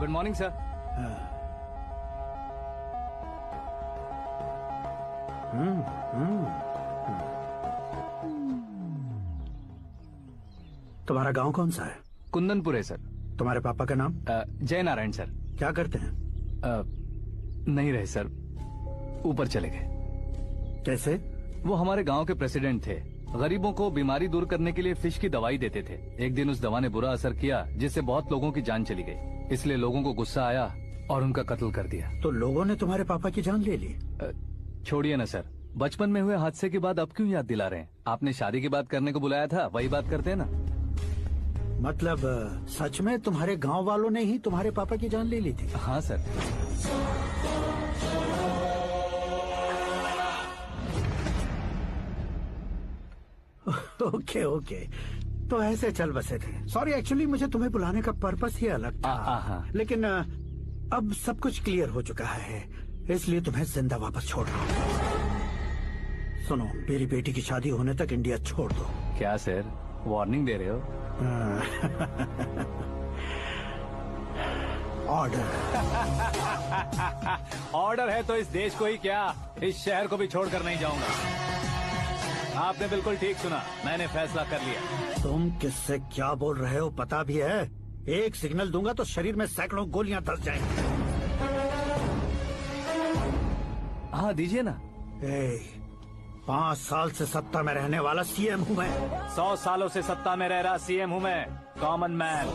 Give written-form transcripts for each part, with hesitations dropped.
Good morning sir. तुम्हारा गांव कौन सा है? कुंदनपुर है सर। तुम्हारे पापा का नाम? जय नारायण सर। क्या करते हैं? नहीं रहे सर, ऊपर चले गए। कैसे? वो हमारे गांव के प्रेसिडेंट थे। गरीबों को बीमारी दूर करने के लिए फिश की दवाई देते थे। एक दिन उस दवा ने बुरा असर किया जिससे बहुत लोगों की जान चली गई। इसलिए लोगों को गुस्सा आया और उनका कत्ल कर दिया। तो लोगों ने तुम्हारे पापा की जान ले ली? छोड़िए ना सर, बचपन में हुए हादसे के बाद अब क्यों याद दिला रहे हैं? आपने शादी की बात करने को बुलाया था, वही बात करते हैं ना। मतलब सच में तुम्हारे गांव वालों ने ही तुम्हारे पापा की जान ले ली थी? हाँ सर। ओके ओके, तो ऐसे चल बसे थे। सॉरी, एक्चुअली मुझे तुम्हें बुलाने का पर्पस ही अलग था। लेकिन अब सब कुछ क्लियर हो चुका है, इसलिए तुम्हें जिंदा वापस छोड़ रहा हूँ। सुनो, मेरी बेटी की शादी होने तक इंडिया छोड़ दो। क्या सर, वार्निंग दे रहे हो? ऑर्डर। ऑर्डर है तो इस देश को ही क्या, इस शहर को भी छोड़कर नहीं जाऊंगा। आपने बिल्कुल ठीक सुना, मैंने फैसला कर लिया। तुम किससे क्या बोल रहे हो पता भी है? एक सिग्नल दूंगा तो शरीर में सैकड़ों गोलियां धस जाएंगी। हाँ दीजिए ना। 5 साल से सत्ता में रहने वाला सीएम हूँ मैं। 100 सालों से सत्ता में रह रहा सीएम हूँ मैं। Common man,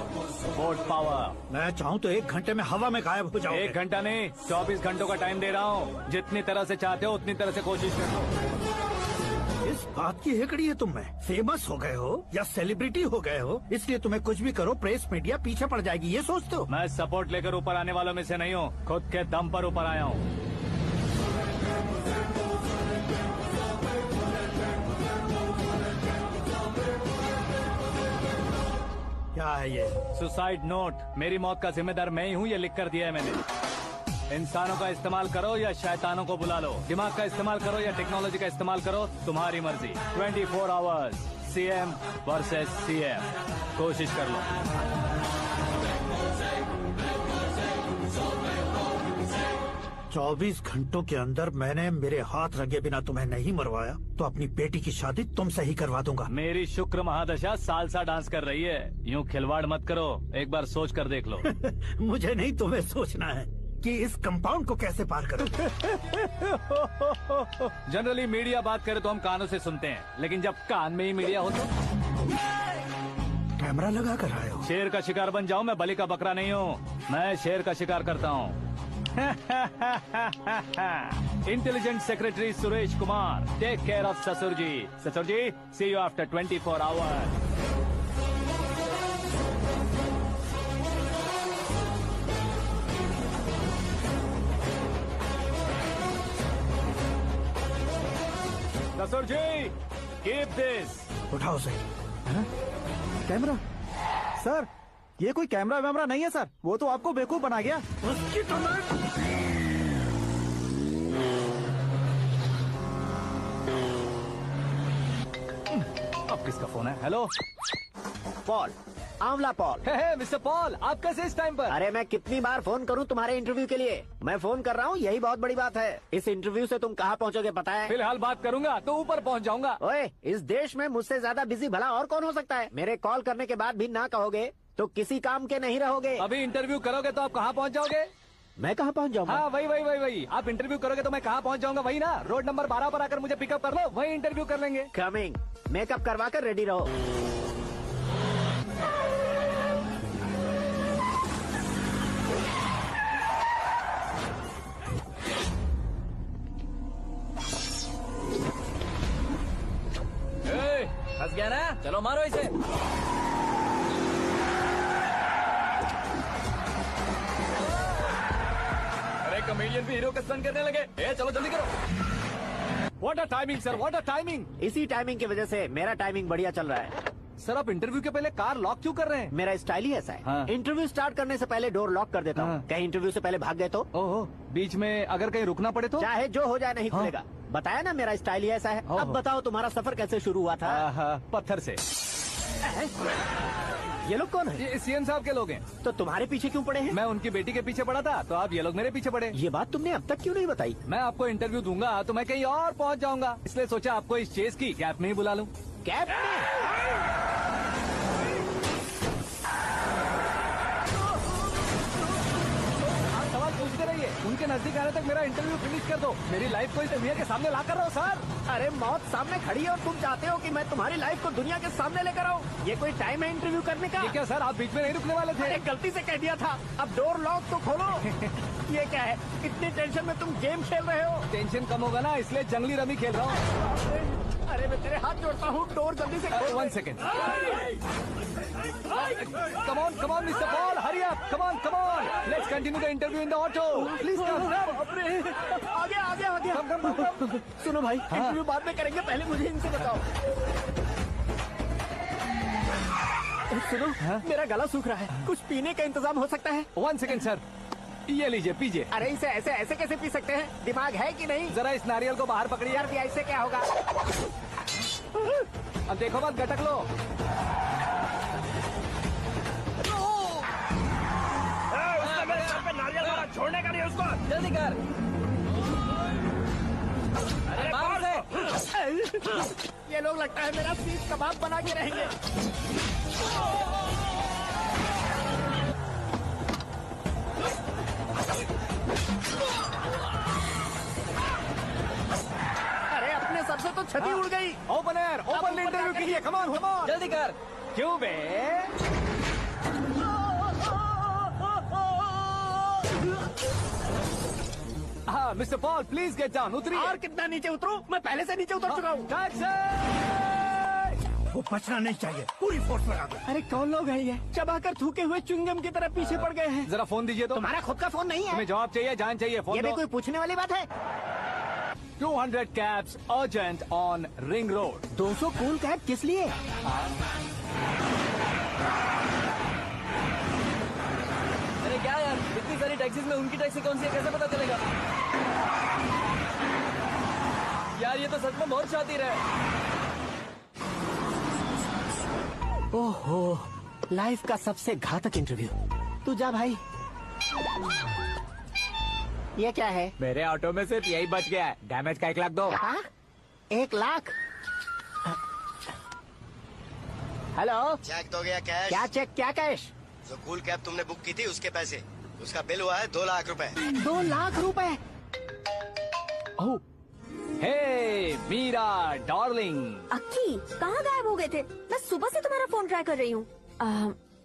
vote power. मैं चाहूँ तो 1 घंटे में हवा में गायब हो जाऊँ। 1 घंटा नहीं, 24 घंटों का टाइम दे रहा हूँ। जितनी तरह से चाहते हो उतनी तरह से कोशिश करो। इस बात की हेकड़ी है तुम में। फेमस हो गए हो या सेलिब्रिटी हो गए हो, इसलिए तुम्हें कुछ भी करो प्रेस मीडिया पीछे पड़ जाएगी, ये सोचते हो? मैं सपोर्ट लेकर ऊपर आने वालों में से नहीं हूँ, खुद के दम पर ऊपर आया हूँ। क्या है ये? Suicide note. मेरी मौत का जिम्मेदार मैं ही हूँ, ये लिख कर दिया है मैंने। इंसानों का इस्तेमाल करो या शैतानों को बुला लो, दिमाग का इस्तेमाल करो या टेक्नोलॉजी का इस्तेमाल करो, तुम्हारी मर्जी। 24 आवर्स, सीएम वर्सेस सीएम, कोशिश कर लो। चौबीस घंटों के अंदर मैंने मेरे हाथ रंगे बिना तुम्हें नहीं मरवाया तो अपनी बेटी की शादी तुमसे ही करवा दूंगा। मेरी शुक्र महादशा सालसा डांस कर रही है, यूँ खिलवाड़ मत करो, एक बार सोच कर देख लो। मुझे नहीं, तुम्हें सोचना है कि इस कंपाउंड को कैसे पार करो। जनरली मीडिया बात करे तो हम कानों से सुनते हैं, लेकिन जब कान में ही मीडिया हो तो कैमरा लगा कर आए हो। शेर का शिकार बन जाऊं, मैं बलि का बकरा नहीं हूँ, मैं शेर का शिकार करता हूँ। Intelligent secretary Suresh Kumar, take care of ससुर जी। ससुर जी, सी यू आफ्टर 24 आवर्स। ससुर जी, कीप दिस। उठाओ सही। कैमरा? सर, ये कोई कैमरा वैमरा नहीं है सर, वो तो आपको बेवकूफ बना गया। उसकी तो मैं... अब किसका फोन है? हेलो पॉल, आंवला पॉल। मिस्टर पॉल, आप कैसे इस टाइम पर? अरे मैं कितनी बार फोन करूं तुम्हारे इंटरव्यू के लिए? मैं फोन कर रहा हूं, यही बहुत बड़ी बात है। इस इंटरव्यू से तुम कहां पहुंचोगे पता है? फिलहाल बात करूंगा तो ऊपर पहुंच जाऊंगा। ओए, इस देश में मुझसे ज्यादा बिजी भला और कौन हो सकता है? मेरे कॉल करने के बाद भी ना कहोगे तो किसी काम के नहीं रहोगे। अभी इंटरव्यू करोगे तो आप कहाँ पहुँच जाओगे? मैं कहाँ पहुँच जाऊंगा? हाँ वही। आप इंटरव्यू करोगे तो मैं कहाँ पहुँच जाऊंगा? वही ना, रोड नंबर 12 पर आकर मुझे पिकअप कर लो, वही इंटरव्यू कर लेंगे। कमिंग। मेकअप करवा कर रेडी रहो। फंस गया ना, चलो मारो इसे। अरे कॉमेडियन भी हीरो का स्टंट करने लगे। चलो जल्दी करो। What a timing sir, what a timing. इसी टाइमिंग की वजह से मेरा टाइमिंग बढ़िया चल रहा है। सर आप इंटरव्यू के पहले कार लॉक क्यों कर रहे हैं? मेरा स्टाइल ही ऐसा है। हाँ। इंटरव्यू स्टार्ट करने से पहले डोर लॉक कर देता हूँ। हाँ। कहीं इंटरव्यू से पहले भाग गए तो? ओहो, बीच में अगर कहीं रुकना पड़े तो? चाहे जो हो जाए नहीं हाँ। खुलेगा। बताया ना मेरा स्टाइल ही ऐसा है। अब बताओ तुम्हारा सफर कैसे शुरू हुआ था? पत्थर से। ये लोग कौन है? ये सीएम साहब के लोग हैं। तो तुम्हारे पीछे क्यों पड़े हैं? मैं उनकी बेटी के पीछे पड़ा था, तो आप ये लोग मेरे पीछे पड़े। ये बात तुमने अब तक क्यों नहीं बताई? मैं आपको इंटरव्यू दूंगा तो मैं कहीं और पहुंच जाऊंगा, इसलिए सोचा आपको इस चेस की कैप में ही बुला लूं। कैब में? आप सवाल पूछते रहिए, उनके नजदीक आने तक मेरा इंटरव्यू फिनिश कर दो। मेरी लाइफ को इस दुनिया के सामने ला कर रहा हूँ सर। अरे मौत सामने खड़ी है और तुम चाहते हो कि मैं तुम्हारी लाइफ को दुनिया के सामने लेकर आऊं? ये कोई टाइम है इंटरव्यू करने का? ये क्या सर, आप बीच में नहीं रुकने वाले थे? अरे गलती से कह दिया था, अब डोर लॉक तो खोलो। ये क्या है, इतनी टेंशन में तुम गेम खेल रहे हो? टेंशन कम होगा ना, इसलिए जंगली रमी खेल रहा हूँ। अरे मैं तेरे हाथ जोड़ता हूँ, डोर जल्दी से खोल। 1 second. Come on, Mr. Paul, hurry up. Come on. Let's continue the interview in the auto. Please come. आगे। Come. सुनो भाई, इंटरव्यू बाद में करेंगे, पहले मुझे इनसे बताओ। सुनो, मेरा गला सूख रहा है, कुछ पीने का इंतजाम हो सकता है? 1 सेकेंड सर, ये लीजिए पीजिए। अरे इसे ऐसे कैसे पी सकते हैं? दिमाग है कि नहीं? जरा इस नारियल को बाहर पकड़िए। यार दिया, इससे क्या होगा? अब देखो मत, गटक लो। नारियल मारा, छोड़ने का नहीं उसको। जल्दी कर। अरे बाहर से। ये लोग लगता है मेरा सीख कबाब बना के रहेंगे। अरे अपने सबसे तो छठी उड़ गई। ओपन एयर, ओपन इंटरव्यू कीजिए। कम ऑन, जल्दी कर। क्यों बे? हाँ mister Paul, please get down. उतरिए। और कितना नीचे उतरूं? मैं पहले से नीचे उतर चुका हूँ। वो बचना नहीं चाहिए, पूरी फोर्स लगा दो। अरे कौन लोग हैं ये? चबाकर थूके हुए च्युइंगम की तरह पीछे पड़ गए हैं। जरा फोन दीजिए तो। तुम्हारा खुद का फोन नहीं है? तुम्हें जवाब चाहिए, जान चाहिए, फोन ये भी दो। कोई पूछने वाली बात है? 200 cabs urgent on Ring Road. 200 cool cab किस लिए? अरे क्या यार, इतनी सारी टैक्सीज में उनकी टैक्सी कौन सी है कैसे पता चलेगा? यार ये तो सच में बहुत शातिर है। ओहो, लाइफ का सबसे घातक इंटरव्यू। तू जा भाई। ये क्या है? मेरे ऑटो में सिर्फ यही बच गया है, डैमेज का 1 लाख दो। हाँ? 1 लाख? हेलो, चेक तो गया कैश। क्या चेक, क्या कैश? जो कूल कैब तुमने बुक की थी उसके पैसे, उसका बिल हुआ है 2 लाख रुपए। 2 लाख रुपए? ओह, हे मीरा डार्लिंग। अक्की, कहाँ गायब हो गए थे? मैं सुबह से तुम्हारा फोन ट्राई कर रही हूँ।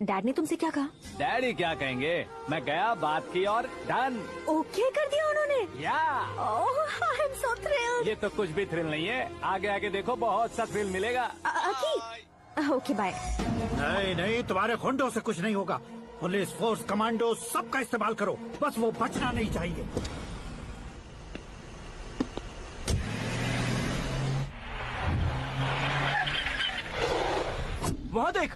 डैड ने तुमसे क्या कहा? डैडी क्या कहेंगे, मैं गया, बात की और डन। ओके कर दिया उन्होंने? या ओह, आई एम सो थ्रिल्ड। ये तो कुछ भी थ्रिल नहीं है, आगे आगे देखो बहुत सा थ्रिल मिलेगा। अक्की, ओके बाय। नहीं, तुम्हारे गुंडों से कुछ नहीं होगा। पुलिस फोर्स, कमांडो, सबका इस्तेमाल करो, बस वो बचना नहीं चाहिए। वहाँ देख।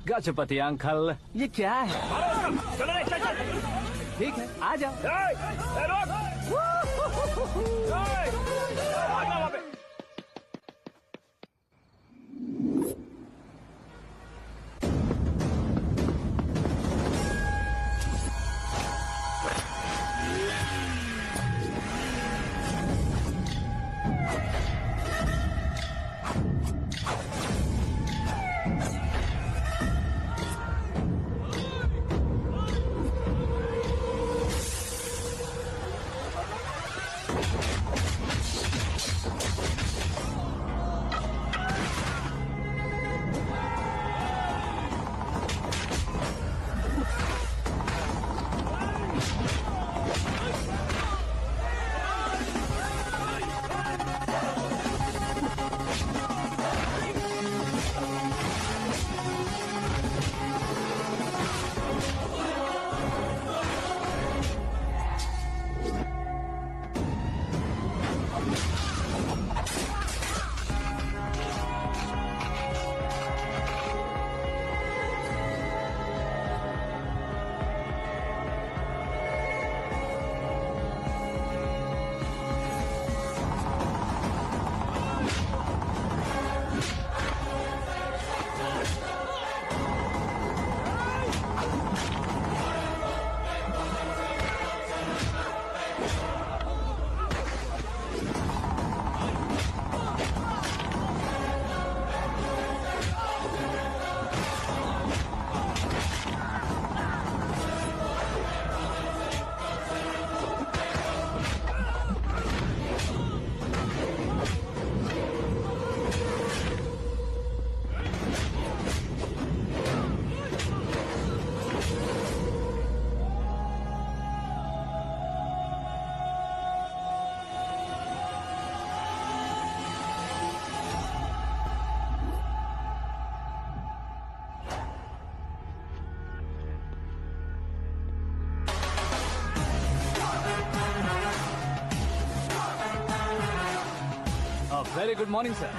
गजपति अंकल, ये क्या है? चलो रे, चल। ठीक है, आ जाओ। वहाँ पे। Very good morning sir.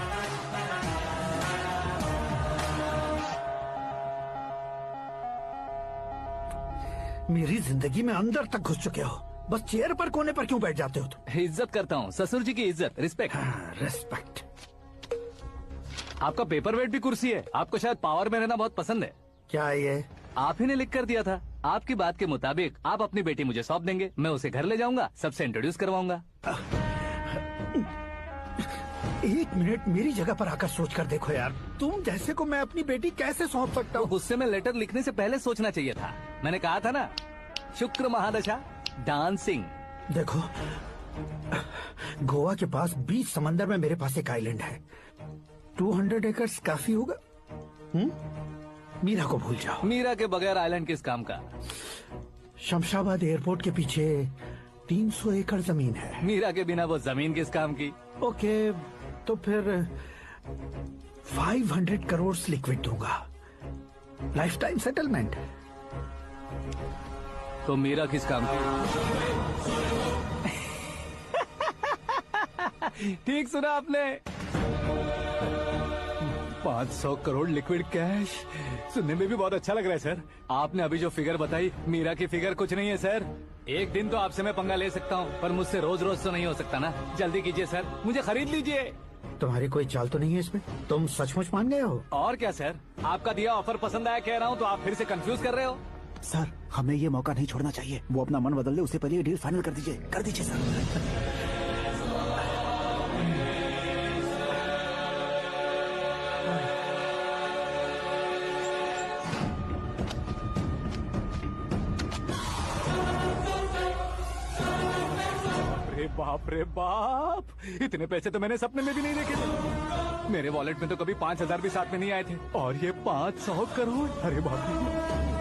मेरी जिंदगी में अंदर तक घुस चुके हो, बस चेयर पर कोने पर क्यों बैठ जाते हो तुम? इज्जत करता हूँ, ससुर जी की इज्जत, रिस्पेक्ट। रेस्पेक्ट। आपका पेपर वेट भी कुर्सी है। आपको शायद पावर में रहना बहुत पसंद है। क्या ये? आप ही ने लिख कर दिया था। आपकी बात के मुताबिक आप अपनी बेटी मुझे सौंप देंगे, मैं उसे घर ले जाऊंगा, सबसे इंट्रोड्यूस करवाऊंगा। एक मिनट मेरी जगह पर आकर सोच कर देखो यार, तुम जैसे को मैं अपनी बेटी कैसे सौंप सकता हूँ? गुस्से में लेटर लिखने से पहले सोचना चाहिए था। मैंने कहा था ना, शुक्र महादशा डांसिंग। देखो, गोवा के पास बीच समंदर में मेरे पास एक आइलैंड है। 200 एकर्स काफी होगा। मीरा को भूल जाओ। मीरा के बगैर आइलैंड किस काम का? शमशाबाद एयरपोर्ट के पीछे 300 एकड़ जमीन है। मीरा के बिना वो जमीन किस काम की? ओके, तो फिर 500 करोड़ लिक्विड दूंगा, लाइफ टाइम सेटलमेंट। तो मीरा किस काम की? ठीक सुना आपने, 500 करोड़ लिक्विड कैश। सुनने में भी बहुत अच्छा लग रहा है सर। आपने अभी जो फिगर बताई, मीरा की फिगर कुछ नहीं है सर। एक दिन तो आपसे मैं पंगा ले सकता हूँ, पर मुझसे रोज रोज तो नहीं हो सकता ना। जल्दी कीजिए सर, मुझे खरीद लीजिए। तुम्हारी कोई चाल तो नहीं है इसमें? तुम सचमुच मान गए हो? और क्या सर, आपका दिया ऑफर पसंद आया कह रहा हूँ, तो आप फिर से कंफ्यूज कर रहे हो। सर, हमें ये मौका नहीं छोड़ना चाहिए। वो अपना मन बदल ले, उससे पहले ये डील फाइनल कर दीजिए। कर दीजिए सर। बाप रे बाप, इतने पैसे तो मैंने सपने में भी नहीं देखे थे। मेरे वॉलेट में तो कभी 5,000 भी साथ में नहीं आए थे, और ये 500 करोड़। अरे बाप रे।